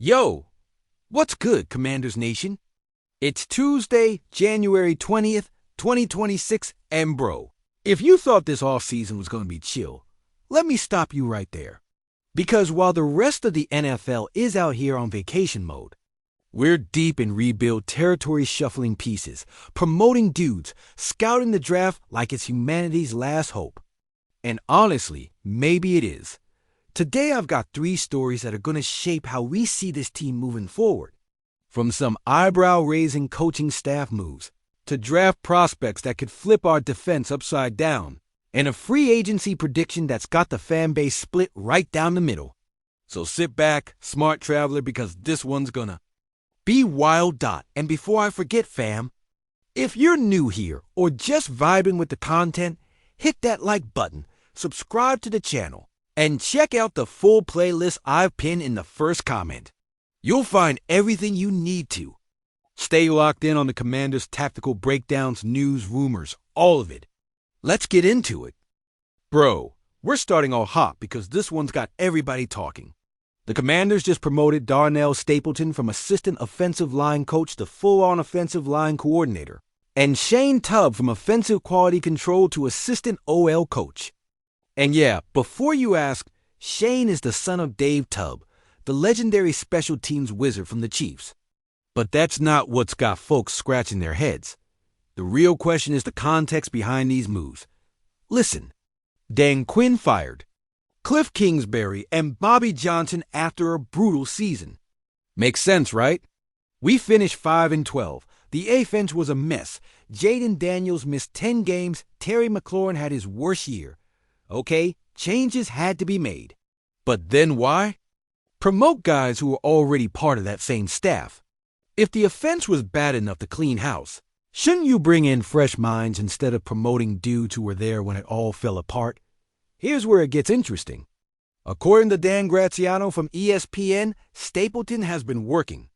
Yo, what's good, Commanders Nation? It's Tuesday, January 20th, 2026, and bro, if you thought this offseason was going to be chill, let me stop you right there. Because while the rest of the NFL is out here on vacation mode, we're deep in rebuild territory shuffling pieces, promoting dudes, scouting the draft like it's humanity's last hope. And honestly, maybe it is. Today I've got 3 stories that are going to shape how we see this team moving forward. From some eyebrow-raising coaching staff moves, to draft prospects that could flip our defense upside down, and a free agency prediction that's got the fan base split right down the middle. So sit back, smart traveler, because this one's gonna be wild. And before I forget, fam, if you're new here or just vibing with the content, hit that like button, subscribe to the channel, and check out the full playlist I've pinned in the first comment. You'll find everything you need to. Stay locked in on the Commanders' tactical breakdowns, news, rumors, all of it. Let's get into it. Bro, we're starting all hot because this one's got everybody talking. The Commanders just promoted Darnell Stapleton from assistant offensive line coach to full-on offensive line coordinator, and Shane Tubb from offensive quality control to assistant OL coach. And yeah, before you ask, Shane is the son of Dave Tubb, the legendary special teams wizard from the Chiefs. But that's not what's got folks scratching their heads. The real question is the context behind these moves. Listen, Dan Quinn fired, Cliff Kingsbury and Bobby Johnson after a brutal season. Makes sense, right? We finished 5-12. The offense was a mess. Jaden Daniels missed 10 games. Terry McLaurin had his worst year. Okay, changes had to be made. But then why? Promote guys who were already part of that same staff. If the offense was bad enough to clean house, shouldn't you bring in fresh minds instead of promoting dudes who were there when it all fell apart? Here's where it gets interesting. According to Dan Graziano from ESPN, Stapleton has been working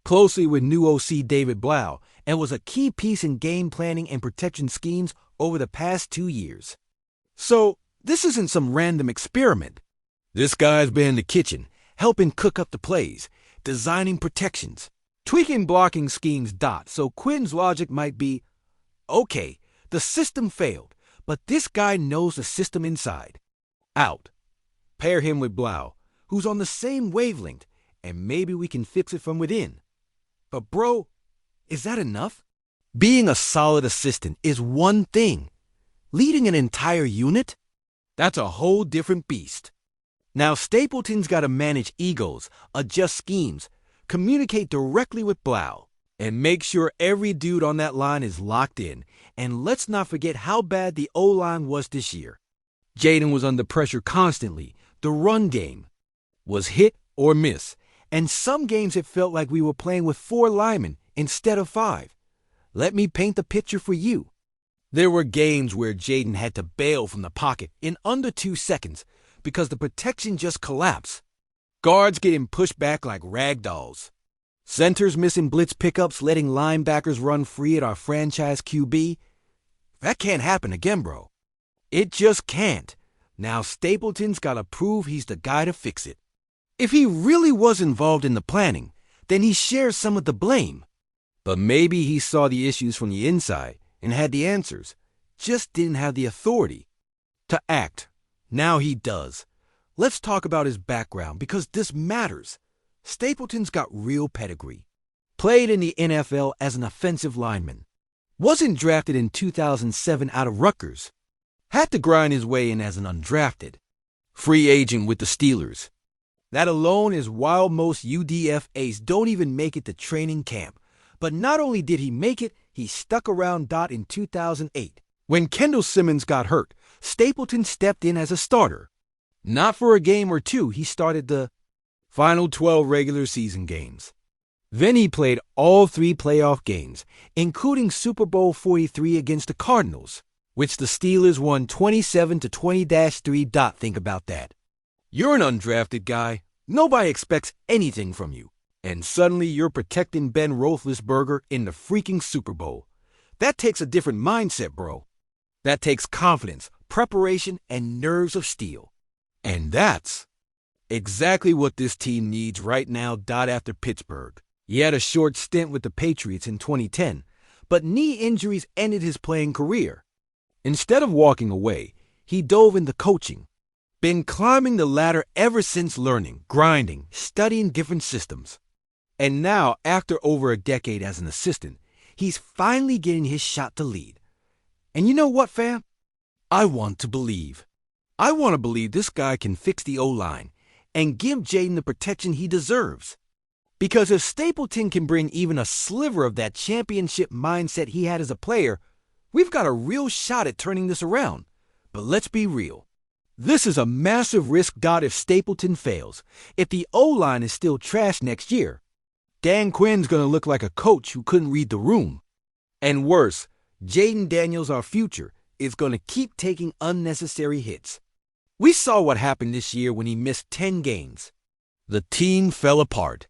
closely with new OC David Blau and was a key piece in game planning and protection schemes over the past 2 years. So, this isn't some random experiment. This guy's been in the kitchen, helping cook up the plays, designing protections, tweaking blocking schemes. So Quinn's logic might be, okay, the system failed, but this guy knows the system inside out. Pair him with Blau, who's on the same wavelength, and maybe we can fix it from within. But bro, is that enough? Being a solid assistant is one thing. Leading an entire unit? That's a whole different beast. Now Stapleton's got to manage egos, adjust schemes, communicate directly with Blau, and make sure every dude on that line is locked in. And let's not forget how bad the O-line was this year. Jaden was under pressure constantly. The run game was hit or miss. And some games it felt like we were playing with 4 linemen instead of 5. Let me paint the picture for you. There were games where Jaden had to bail from the pocket in under 2 seconds because the protection just collapsed. Guards getting pushed back like rag dolls. Centers missing blitz pickups, letting linebackers run free at our franchise QB. That can't happen again, bro. It just can't. Now Stapleton's got to prove he's the guy to fix it. If he really was involved in the planning, then he shares some of the blame. But maybe he saw the issues from the inside and had the answers, just didn't have the authority to act. Now he does. Let's talk about his background because this matters. Stapleton's got real pedigree. Played in the NFL as an offensive lineman. Wasn't drafted in 2007 out of Rutgers. Had to grind his way in as an undrafted. Free agent with the Steelers. That alone is wild. Most UDFAs don't even make it to training camp. But not only did he make it, he stuck around. In 2008. When Kendall Simmons got hurt, Stapleton stepped in as a starter. Not for a game or two, he started the final 12 regular season games. Then he played all 3 playoff games, including Super Bowl 43 against the Cardinals, which the Steelers won 27-20-3. Think about that. You're an undrafted guy. Nobody expects anything from you. And suddenly you're protecting Ben Roethlisberger in the freaking Super Bowl. That takes a different mindset, bro. That takes confidence, preparation, and nerves of steel. And that's Exactly what this team needs right now. After Pittsburgh. He had a short stint with the Patriots in 2010, but knee injuries ended his playing career. Instead of walking away, he dove into coaching. Been climbing the ladder ever since, learning, grinding, studying different systems. And now, after over a decade as an assistant, he's finally getting his shot to lead. And you know what, fam? I want to believe. I want to believe this guy can fix the O-line and give Jaden the protection he deserves. Because if Stapleton can bring even a sliver of that championship mindset he had as a player, we've got a real shot at turning this around. But let's be real. This is a massive risk. If Stapleton fails, if the O-line is still trash next year, Dan Quinn's going to look like a coach who couldn't read the room. And worse, Jaden Daniels, our future, is going to keep taking unnecessary hits. We saw what happened this year when he missed 10 games. The team fell apart.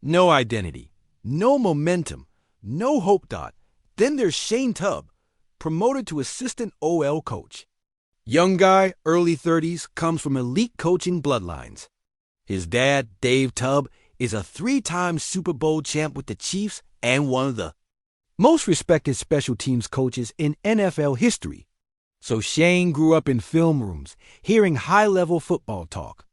No identity, no momentum, no hope. Then there's Shane Tubb, promoted to assistant OL coach. Young guy, early 30s, comes from elite coaching bloodlines. His dad, Dave Tubb, is a 3-time Super Bowl champ with the Chiefs and one of the most respected special teams coaches in NFL history. So Shane grew up in film rooms, hearing high-level football talk.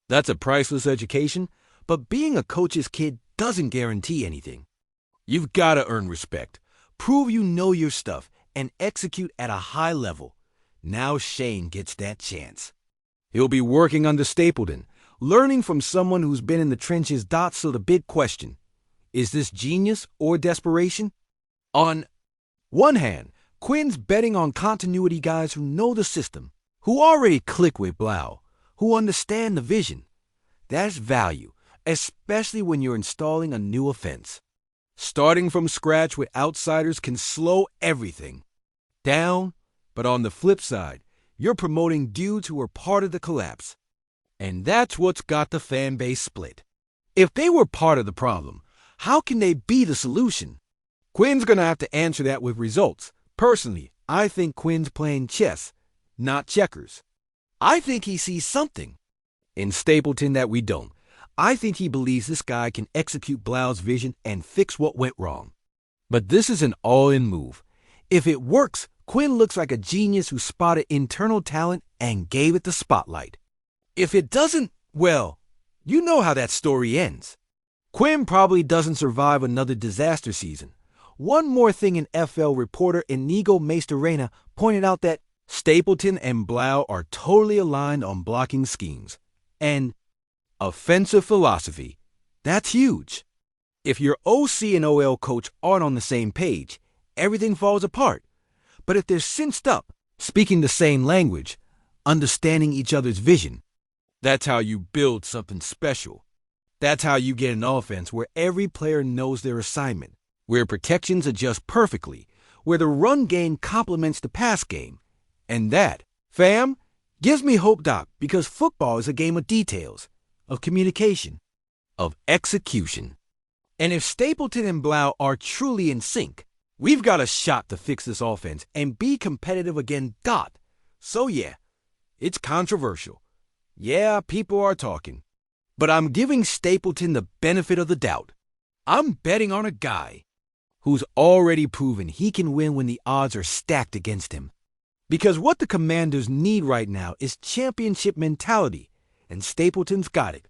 That's a priceless education, but being a coach's kid doesn't guarantee anything. You've got to earn respect, prove you know your stuff, and execute at a high level. Now Shane gets that chance. He'll be working under Stapleton, learning from someone who's been in the trenches. So the big question, is this genius or desperation? On one hand, Quinn's betting on continuity guys who know the system, who already click with Blau, who understand the vision. That's value, especially when you're installing a new offense. Starting from scratch with outsiders can slow everything down, but on the flip side, you're promoting dudes who are part of the collapse. And that's what's got the fan base split. If they were part of the problem, how can they be the solution? Quinn's going to have to answer that with results. Personally, I think Quinn's playing chess, not checkers. I think he sees something in Stapleton that we don't. I think he believes this guy can execute Blau's vision and fix what went wrong. But this is an all-in move. If it works, Quinn looks like a genius who spotted internal talent and gave it the spotlight. If it doesn't, well, you know how that story ends. Quinn probably doesn't survive another disaster season. One more thing, an FL reporter Inigo Mastorena pointed out that Stapleton and Blau are totally aligned on blocking schemes and offensive philosophy. That's huge. If your OC and OL coach aren't on the same page, everything falls apart. But if they're cinched up, speaking the same language, understanding each other's vision, that's how you build something special. That's how you get an offense where every player knows their assignment, where protections adjust perfectly, where the run game complements the pass game. And that, fam, gives me hope, because football is a game of details, of communication, of execution. And if Stapleton and Blau are truly in sync, we've got a shot to fix this offense and be competitive again. So yeah, it's controversial. Yeah, people are talking. But I'm giving Stapleton the benefit of the doubt. I'm betting on a guy who's already proven he can win when the odds are stacked against him. Because what the Commanders need right now is championship mentality, and Stapleton's got it.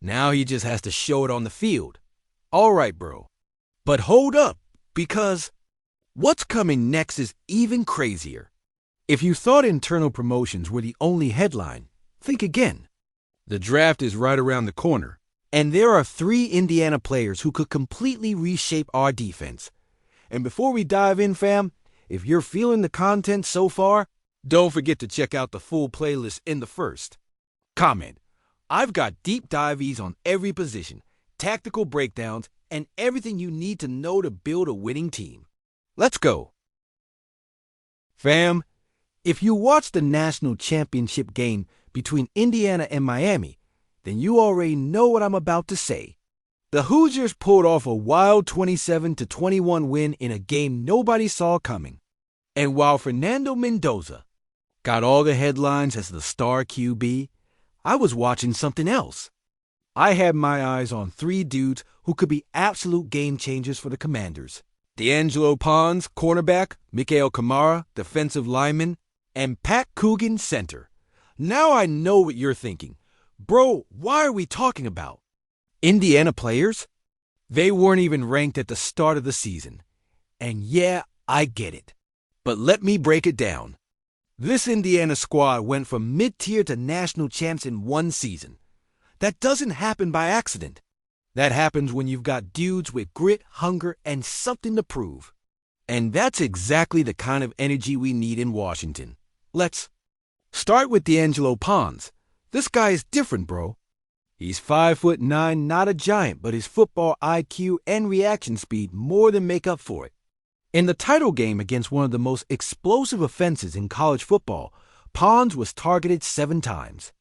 Now he just has to show it on the field. All right, bro. But hold up, because what's coming next is even crazier. If you thought internal promotions were the only headline, think again. The draft is right around the corner, and there are 3 Indiana players who could completely reshape our defense. And before we dive in, fam, if you're feeling the content so far, don't forget to check out the full playlist in the first comment. I've got deep dives on every position, tactical breakdowns, and everything you need to know to build a winning team. Let's go. Fam, if you watched the national championship game between Indiana and Miami, then you already know what I'm about to say. The Hoosiers pulled off a wild 27-21 win in a game nobody saw coming. And while Fernando Mendoza got all the headlines as the star QB, I was watching something else. I had my eyes on three dudes who could be absolute game changers for the Commanders. D'Angelo Pons, cornerback, Mikael Kamara, defensive lineman, and Pat Coogan, center. Now I know what you're thinking. Bro, why are we talking about Indiana players? They weren't even ranked at the start of the season. And yeah, I get it. But let me break it down. This Indiana squad went from mid-tier to national champs in one season. That doesn't happen by accident. That happens when you've got dudes with grit, hunger, and something to prove. And that's exactly the kind of energy we need in Washington. Let's start with D'Angelo Pons. This guy is different, bro. He's 5'9", not a giant, but his football IQ and reaction speed more than make up for it. In the title game against one of the most explosive offenses in college football, Pons was targeted 7 times.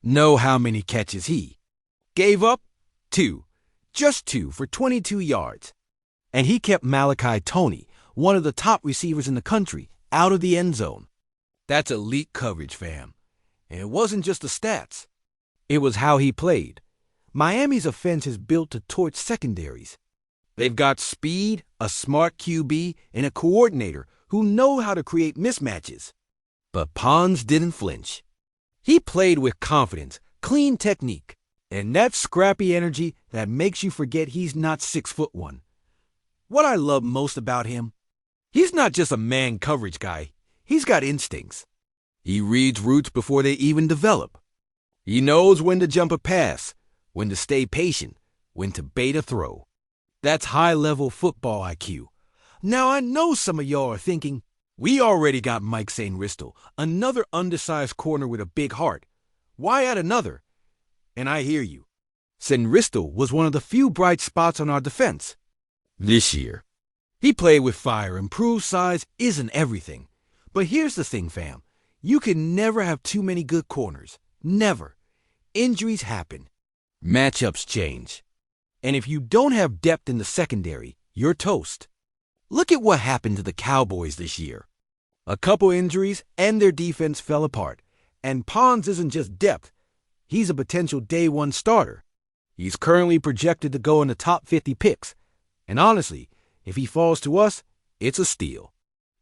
Know how many catches he gave up? 2. Just 2 for 22 yards. And he kept Malachi Toney, one of the top receivers in the country, out of the end zone. That's elite coverage, fam. And it wasn't just the stats. It was how he played. Miami's offense is built to torch secondaries. They've got speed, a smart QB, and a coordinator who know how to create mismatches. But Pons didn't flinch. He played with confidence, clean technique, and that scrappy energy that makes you forget he's not 6'1". What I love most about him, he's not just a man coverage guy. He's got instincts. He reads routes before they even develop. He knows when to jump a pass, when to stay patient, when to bait a throw. That's high-level football IQ. Now I know some of y'all are thinking, we already got Mike Sainristil, another undersized corner with a big heart. Why add another? And I hear you. Sainristil was one of the few bright spots on our defense this year. He played with fire, and proved size isn't everything. But here's the thing, fam. You can never have too many good corners. Never. Injuries happen. Matchups change. And if you don't have depth in the secondary, you're toast. Look at what happened to the Cowboys this year. A couple injuries and their defense fell apart. And Pons isn't just depth. He's a potential day one starter. He's currently projected to go in the top 50 picks. And honestly, if he falls to us, it's a steal.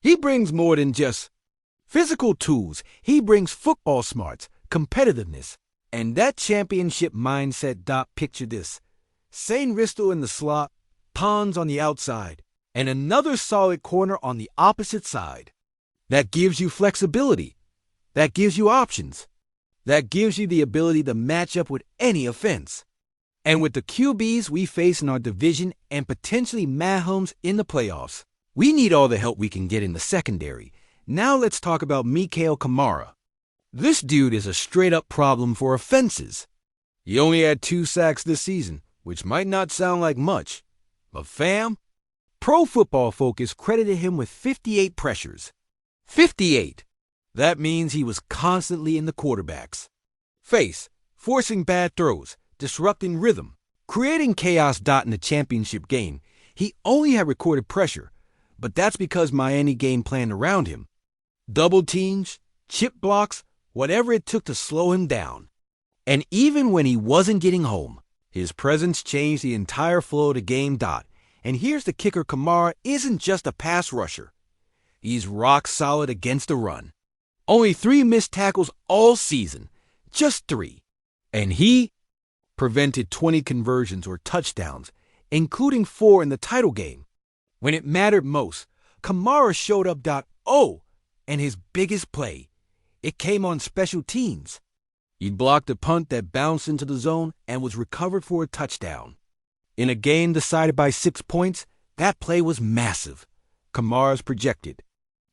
He brings more than just physical tools. He brings football smarts, competitiveness, and that championship mindset. Picture this. Sainristil in the slot, Pons on the outside, and another solid corner on the opposite side. That gives you flexibility. That gives you options. That gives you the ability to match up with any offense. And with the QBs we face in our division and potentially Mahomes in the playoffs, we need all the help we can get in the secondary. Now let's talk about Mikael Kamara. This dude is a straight-up problem for offenses. He only had 2 sacks this season, which might not sound like much. But fam, Pro Football Focus credited him with 58 pressures. 58! That means he was constantly in the quarterback's face, forcing bad throws, disrupting rhythm, creating chaos. In the championship game, he only had recorded pressure, but that's because Miami game planned around him. Double teams, chip blocks, whatever it took to slow him down. And even when he wasn't getting home, his presence changed the entire flow of the game. And here's the kicker: Kamara isn't just a pass rusher. He's rock solid against the run. Only 3 missed tackles all season. Just 3. And he prevented 20 conversions or touchdowns, including 4 in the title game. When it mattered most, Kamara showed up. And his biggest play, it came on special teams. He blocked a punt that bounced into the zone and was recovered for a touchdown. In a game decided by 6 points, that play was massive. Kamara's projected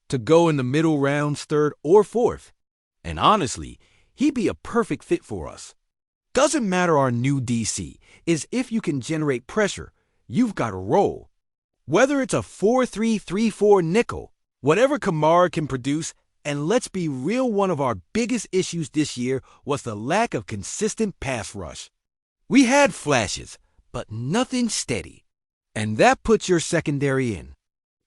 to go in the middle rounds, 3rd or 4th. And honestly, he'd be a perfect fit for us. Doesn't matter our new DC, is if you can generate pressure, you've got a roll. Whether it's a 4-3-3-4 nickel, whatever Kamara can produce. And let's be real, one of our biggest issues this year was the lack of consistent pass rush. We had flashes, but nothing steady. And that puts your secondary in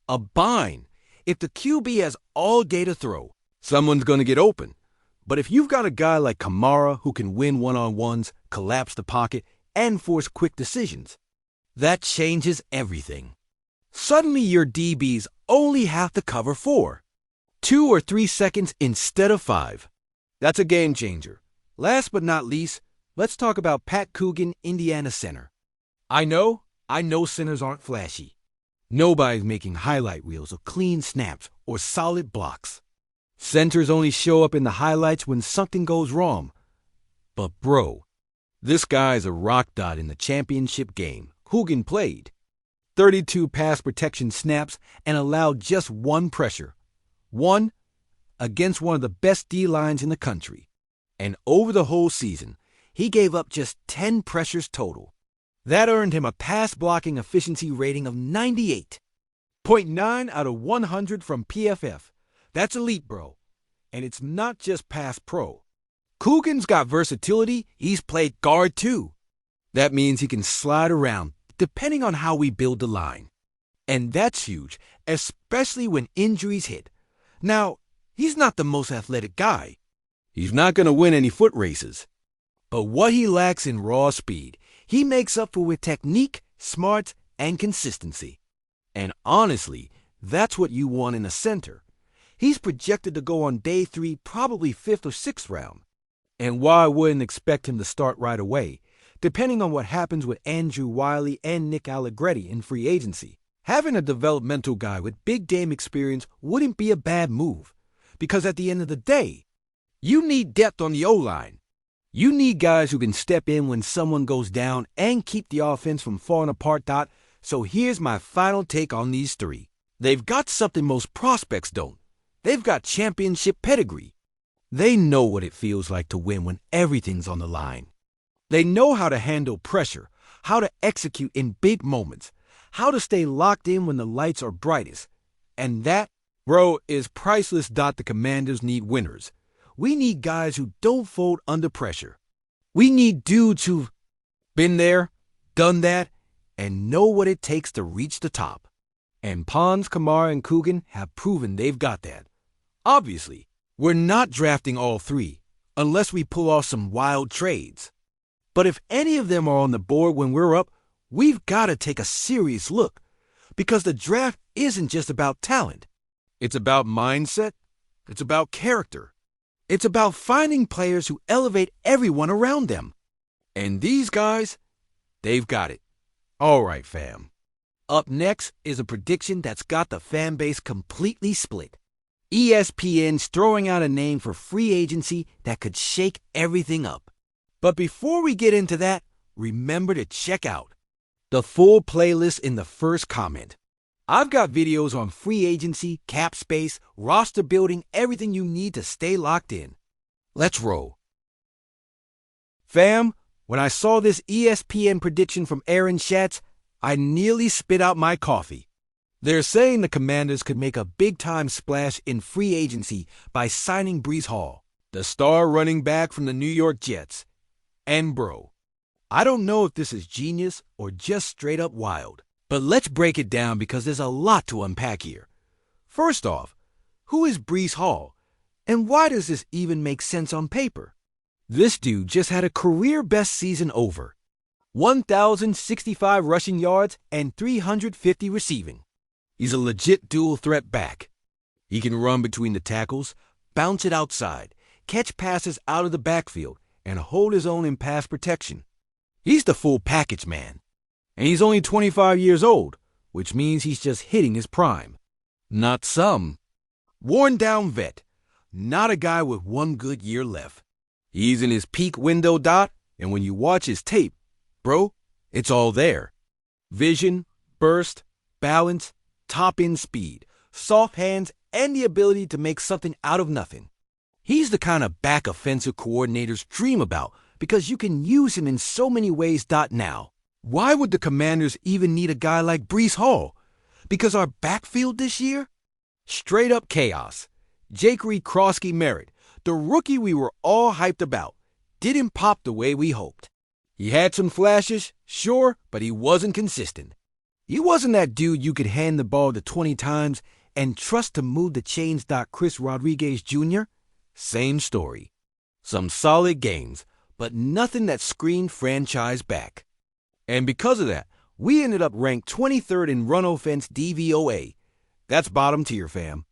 a bind. If the QB has all day to throw, someone's going to get open. But if you've got a guy like Kamara who can win one-on-ones, collapse the pocket, and force quick decisions, that changes everything. Suddenly your DBs only have to cover 4, 2 or 3 seconds instead of 5. That's a game changer. Last but not least, let's talk about Pat Coogan, Indiana center. I know centers aren't flashy. Nobody's making highlight reels of clean snaps or solid blocks. Centers only show up in the highlights when something goes wrong. But bro, this guy's a rock dot in the championship game. Coogan played 32 pass protection snaps and allowed just 1 pressure. 1 against one of the best D-lines in the country. And over the whole season, he gave up just 10 pressures total. That earned him a pass blocking efficiency rating of 98.9 out of 100 from PFF. That's elite, bro. And it's not just pass pro. Coogan's got versatility. He's played guard too. That means he can slide around depending on how we build the line. And that's huge, especially when injuries hit. Now, he's not the most athletic guy. He's not going to win any foot races. But what he lacks in raw speed, he makes up for with technique, smarts, and consistency. And honestly, that's what you want in a center. He's projected to go on day 3, probably 5th or 6th round. And while I wouldn't expect him to start right away, depending on what happens with Andrew Wiley and Nick Allegretti in free agency, having a developmental guy with big game experience wouldn't be a bad move. Because at the end of the day, you need depth on the O-line. You need guys who can step in when someone goes down and keep the offense from falling apart. So here's my final take on these 3. They've got something most prospects don't. They've got championship pedigree. They know what it feels like to win when everything's on the line. They know how to handle pressure, how to execute in big moments, how to stay locked in when the lights are brightest. And that, bro, is priceless. The Commanders need winners. We need guys who don't fold under pressure. We need dudes who've been there, done that, and know what it takes to reach the top. And Pons, Kamara, and Coogan have proven they've got that. Obviously, we're not drafting all 3, unless we pull off some wild trades. But if any of them are on the board when we're up, we've got to take a serious look. Because the draft isn't just about talent. It's about mindset. It's about character. It's about finding players who elevate everyone around them. And these guys, they've got it. All right, fam. Up next is a prediction that's got the fan base completely split. ESPN's throwing out a name for free agency that could shake everything up. But before we get into that, remember to check out the full playlist in the first comment. I've got videos on free agency, cap space, roster building, everything you need to stay locked in. Let's roll. Fam, when I saw this ESPN prediction from Aaron Schatz, I nearly spit out my coffee. They're saying the Commanders could make a big-time splash in free agency by signing Breece Hall, the star running back from the New York Jets. And bro, I don't know if this is genius or just straight up wild. But let's break it down because there's a lot to unpack here. First off, who is Breece Hall? And why does this even make sense on paper? This dude just had a career-best season over. 1,065 rushing yards and 350 receiving. He's a legit dual-threat back. He can run between the tackles, bounce it outside, catch passes out of the backfield, and hold his own in pass protection. He's the full package, man. And he's only 25 years old, which means he's just hitting his prime. Not some. Worn-down vet. Not a guy with one good year left. He's in his peak window, and when you watch his tape, bro, it's all there. Vision, burst, balance, top-end speed, soft hands, and the ability to make something out of nothing. He's the kind of back offensive coordinators dream about because you can use him in so many ways. Now, why would the Commanders even need a guy like Breece Hall? Because our backfield this year? Straight up chaos. Jaquarii Crosky-Merritt, the rookie we were all hyped about, didn't pop the way we hoped. He had some flashes, sure, but he wasn't consistent. He wasn't that dude you could hand the ball to 20 times and trust to move the chains. Chris Rodriguez Jr., same story. Some solid games, but nothing that screamed franchise back. And because of that, we ended up ranked 23rd in run offense DVOA. That's bottom tier, fam.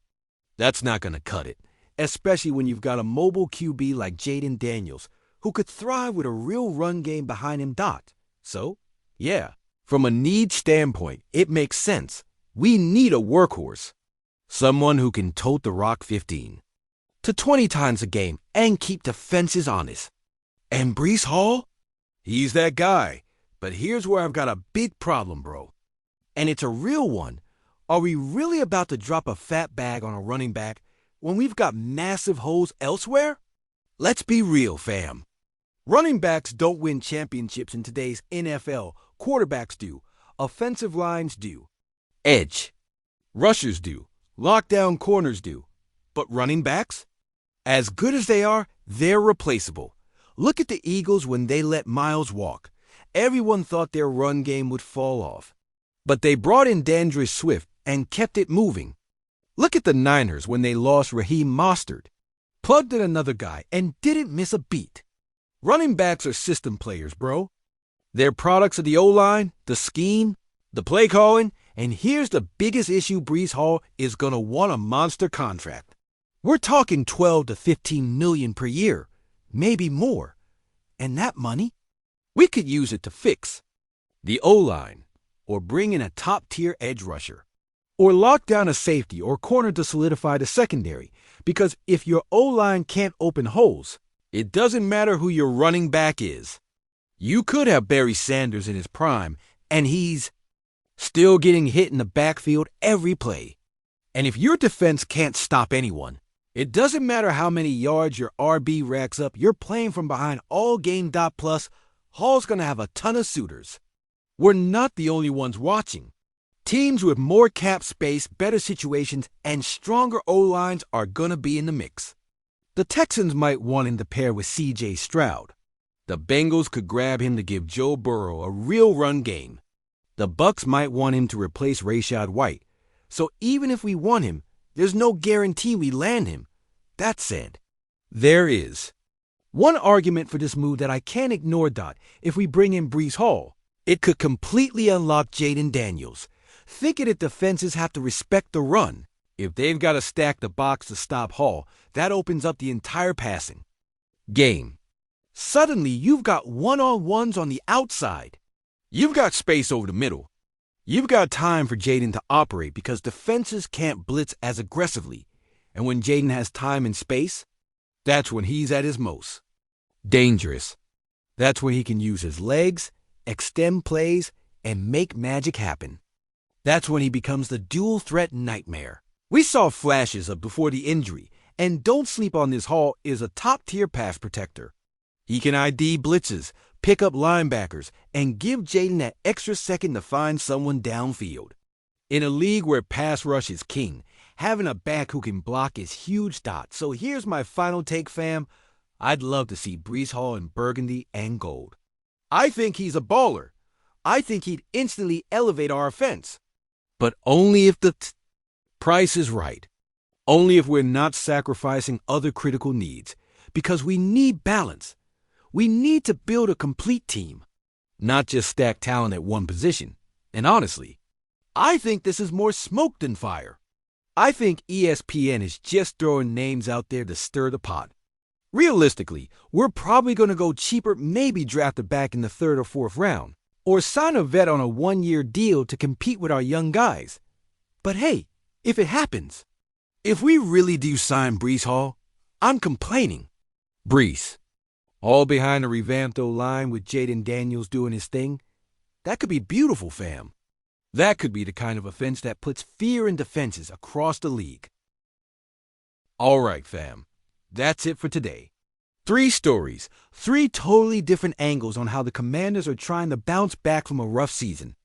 That's not going to cut it, especially when you've got a mobile QB like Jaden Daniels, who could thrive with a real run game behind him. So, yeah, from a need standpoint, it makes sense. We need a workhorse. Someone who can tote the rock 15 to 20 times a game and keep defenses honest. And Breece Hall? He's that guy. But here's where I've got a big problem, bro. And it's a real one. Are we really about to drop a fat bag on a running back when we've got massive holes elsewhere? Let's be real, fam. Running backs don't win championships in today's NFL. Quarterbacks do. Offensive lines do. Edge. Rushers do. Lockdown corners do. But running backs? As good as they are, they're replaceable. Look at the Eagles when they let Miles walk. Everyone thought their run game would fall off. But they brought in Dandre Swift and kept it moving. Look at the Niners when they lost Raheem Mostert. Plugged in another guy and didn't miss a beat. Running backs are system players, bro. They're products of the O-line, the scheme, the play calling, and here's the biggest issue: Breece Hall is going to want a monster contract. We're talking $12 to $15 million per year, maybe more. And that money, we could use it to fix the O-line, or bring in a top-tier edge rusher, or lock down a safety or corner to solidify the secondary. Because if your O-line can't open holes, it doesn't matter who your running back is. You could have Barry Sanders in his prime, and he's still getting hit in the backfield every play. And if your defense can't stop anyone, it doesn't matter how many yards your RB racks up, you're playing from behind all game. Plus, Hall's going to have a ton of suitors. We're not the only ones watching. Teams with more cap space, better situations, and stronger O-lines are going to be in the mix. The Texans might want him to pair with C.J. Stroud. The Bengals could grab him to give Joe Burrow a real run game. The Bucs might want him to replace Rachaad White. So even if we want him, there's no guarantee we land him. That said, there is one argument for this move that I can't ignore. If we bring in Breece Hall, it could completely unlock Jaden Daniels. Think of it, defenses have to respect the run. If they've got to stack the box to stop Hall, that opens up the entire passing game. Suddenly, you've got one-on-ones on the outside. You've got space over the middle. You've got time for Jaden to operate because defenses can't blitz as aggressively. And when Jaden has time and space, that's when he's at his most dangerous. That's when he can use his legs, extend plays, and make magic happen. That's when he becomes the dual threat nightmare we saw flashes of before the injury. And don't sleep on this. Hall is a top-tier pass protector. He can ID blitzes, pick up linebackers, and give Jaden that extra second to find someone downfield. In a league where pass rush is king, having a back who can block is huge. So here's my final take, fam. I'd love to see Breece Hall in burgundy and gold. I think he's a baller. I think he'd instantly elevate our offense. But only if the price is right. Only if we're not sacrificing other critical needs. Because we need balance. We need to build a complete team, not just stack talent at one position. And honestly, I think this is more smoke than fire. I think ESPN is just throwing names out there to stir the pot. Realistically, we're probably going to go cheaper, maybe draft a back in the 3rd or 4th round, or sign a vet on a 1-year deal to compete with our young guys. But hey, if it happens, if we really do sign Breece Hall, I'm complaining. Breece, all behind a revamped O-line with Jaden Daniels doing his thing, that could be beautiful, fam. That could be the kind of offense that puts fear in defenses across the league. All right, fam. That's it for today. 3 stories, 3 totally different angles on how the Commanders are trying to bounce back from a rough season.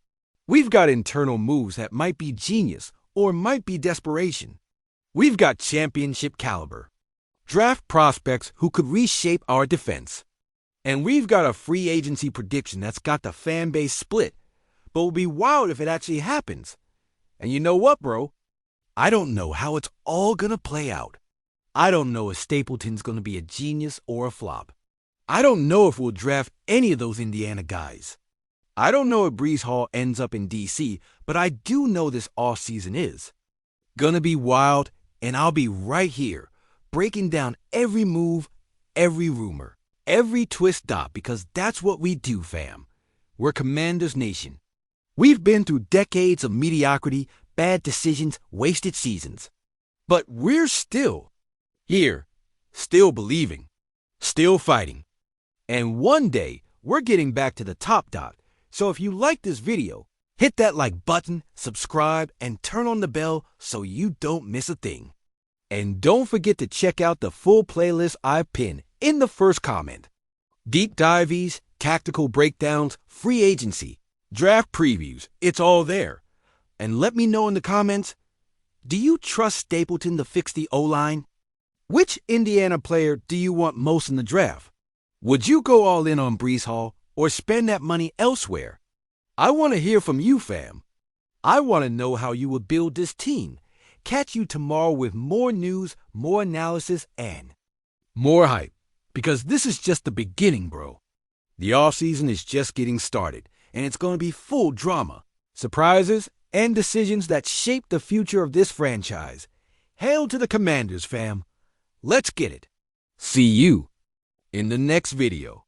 We've got internal moves that might be genius or might be desperation. We've got championship caliber draft prospects who could reshape our defense. And we've got a free agency prediction that's got the fan base split, but will be wild if it actually happens. And you know what, bro? I don't know how it's all gonna play out. I don't know if Stapleton's going to be a genius or a flop. I don't know if we'll draft any of those Indiana guys. I don't know if Brees Hall ends up in D.C., but I do know this offseason is gonna be wild, and I'll be right here breaking down every move, every rumor, every twist dot, because that's what we do, fam. We're Commanders Nation. We've been through decades of mediocrity, bad decisions, wasted seasons. But we're still here, still believing, still fighting. And one day, we're getting back to the top dot. So if you like this video, hit that like button, subscribe, and turn on the bell so you don't miss a thing. And don't forget to check out the full playlist I pinned in the first comment. Deep dives, tactical breakdowns, free agency, draft previews, it's all there. And let me know in the comments, do you trust Stapleton to fix the O-line? Which Indiana player do you want most in the draft? Would you go all in on Brees Hall or spend that money elsewhere? I want to hear from you, fam. I want to know how you would build this team. Catch you tomorrow with more news, more analysis, and more hype. Because this is just the beginning, bro. The offseason is just getting started, and it's going to be full drama, surprises, and decisions that shape the future of this franchise. Hail to the Commanders, fam. Let's get it. See you in the next video.